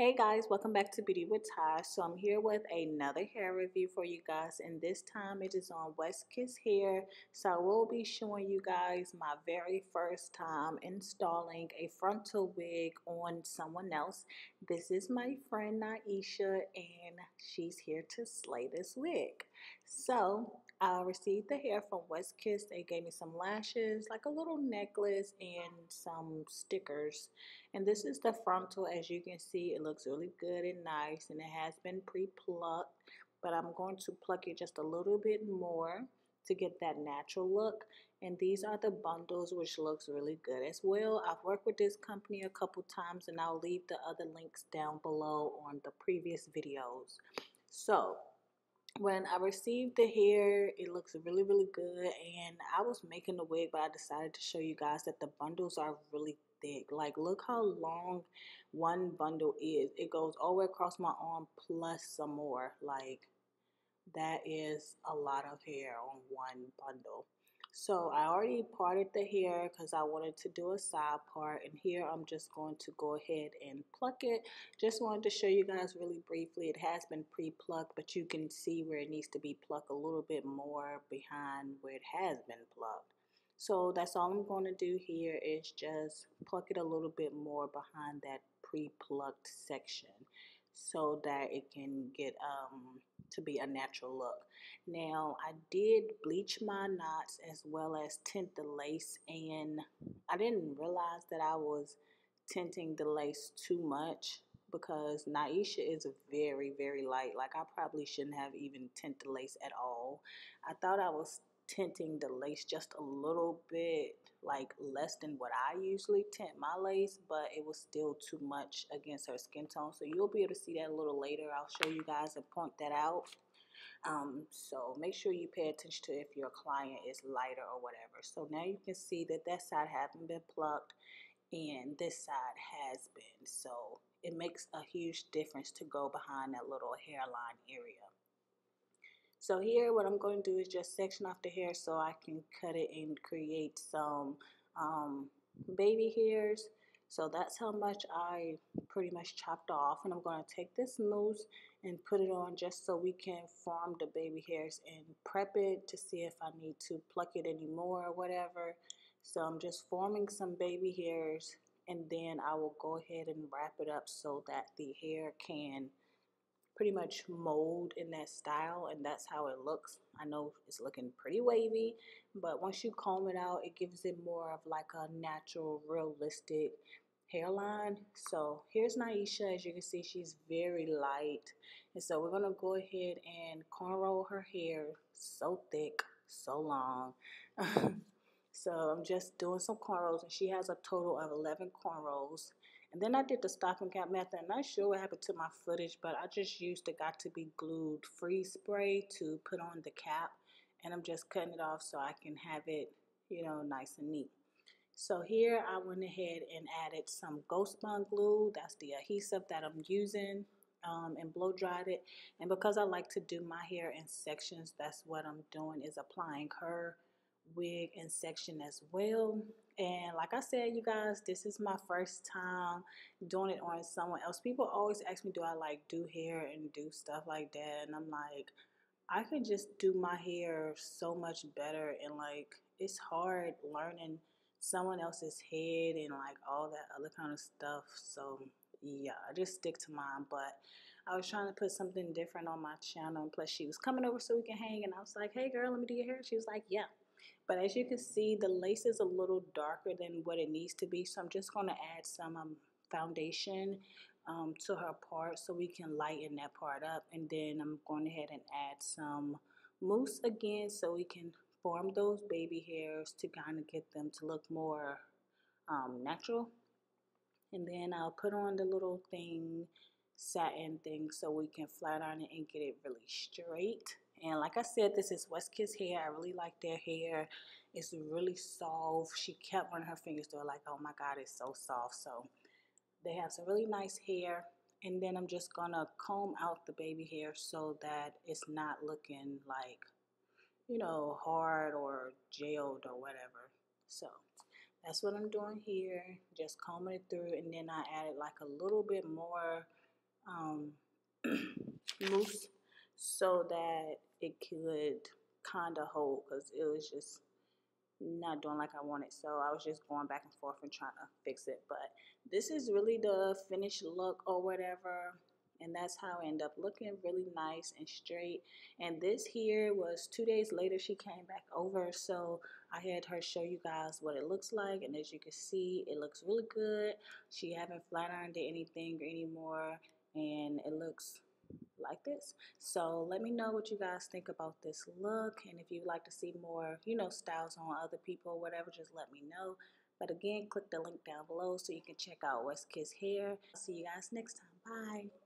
Hey guys, welcome back to Beauty with Ty. So I'm here with another hair review for you guys, and this time it is on West Kiss Hair. So I will be showing you guys my very first time installing a frontal wig on someone else. This is my friend Naisha, and she's here to slay this wig. So I received the hair from West Kiss. They gave me some lashes, like a little necklace, and some stickers. And this is the frontal. As you can see, it looks really good and nice, and it has been pre-plucked, but I'm going to pluck it just a little bit more to get that natural look. And these are the bundles, which looks really good as well. I've worked with this company a couple times, and I'll leave the other links down below on the previous videos. So when I received the hair, it looks really good, and I was making the wig, but I decided to show you guys that the bundles are really thick. Like, look how long one bundle is. It goes all the way across my arm plus some more. Like, that is a lot of hair on one bundle. So I already parted the hair because I wanted to do a side part, and here I'm just going to go ahead and pluck it. Just wanted to show you guys really briefly. It has been pre-plucked, but you can see where it needs to be plucked a little bit more behind where it has been plucked. So that's all I'm going to do here is just pluck it a little bit more behind that pre-plucked section so that it can get to be a natural look. Now, I did bleach my knots as well as tint the lace, and I didn't realize that I was tinting the lace too much because Naisha is very light. Like, I probably shouldn't have even tint the lace at all. I thought I was tinting the lace just a little bit, like less than what I usually tint my lace, but it was still too much against her skin tone. So you'll be able to see that a little later. I'll show you guys and point that out. So make sure you pay attention to if your client is lighter or whatever. So now you can see that that side hasn't been plucked and this side has been. So it makes a huge difference to go behind that little hairline area. So here what I'm going to do is just section off the hair so I can cut it and create some baby hairs. So that's how much I pretty much chopped off, and I'm going to take this mousse and put it on just so we can form the baby hairs and prep it to see if I need to pluck it anymore or whatever. So I'm just forming some baby hairs, and then I will go ahead and wrap it up so that the hair can pretty much mold in that style, and that's how it looks. I know it's looking pretty wavy, but once you comb it out, it gives it more of like a natural, realistic hairline. So here's Naisha. As you can see, she's very light, and so we're gonna go ahead and cornrow her hair. So thick, so long. So I'm just doing some cornrows, and she has a total of 11 cornrows. And then I did the stocking cap method. I'm not sure what happened to my footage, but I just used the Got to Be Glued freeze spray to put on the cap, and I'm just cutting it off so I can have it, you know, nice and neat. So here I went ahead and added some Ghost Bond glue. That's the adhesive that I'm using, and blow dried it. And because I like to do my hair in sections, that's what I'm doing, is applying her wig in section as well. And like I said, you guys, this is my first time doing it on someone else. People always ask me, do I like do hair and do stuff like that? And I'm like, I could just do my hair so much better, and like, it's hard learning someone else's head and like all that other kind of stuff. So yeah, I just stick to mine. But I was trying to put something different on my channel, and plus she was coming over so we can hang, and I was like, hey girl, let me do your hair. She was like, yeah. But as you can see, the lace is a little darker than what it needs to be, so I'm just going to add some foundation to her part so we can lighten that part up. And then I'm going ahead and add some mousse again so we can form those baby hairs to kind of get them to look more natural. And then I'll put on the little thing, satin thing, so we can flat iron it and get it really straight. And like I said, this is West Kiss hair. I really like their hair. It's really soft. She kept running her fingers through it like, oh my God, it's so soft. So they have some really nice hair. And then I'm just gonna comb out the baby hair so that it's not looking like, you know, hard or gelled or whatever. So that's what I'm doing here, just combing it through. And then I added like a little bit more mousse so that it could kind of hold, because it was just not doing like I wanted. So I was just going back and forth and trying to fix it. But this is really the finished look or whatever. And that's how I end up looking, really nice and straight. And this here was 2 days later she came back over, so I had her show you guys what it looks like. And as you can see, it looks really good. She haven't flat ironed it anything anymore, and it looks like this. So let me know what you guys think about this look, and if you'd like to see more, you know, styles on other people or whatever, just let me know. But again, click the link down below so you can check out West Kiss Hair. See you guys next time. Bye.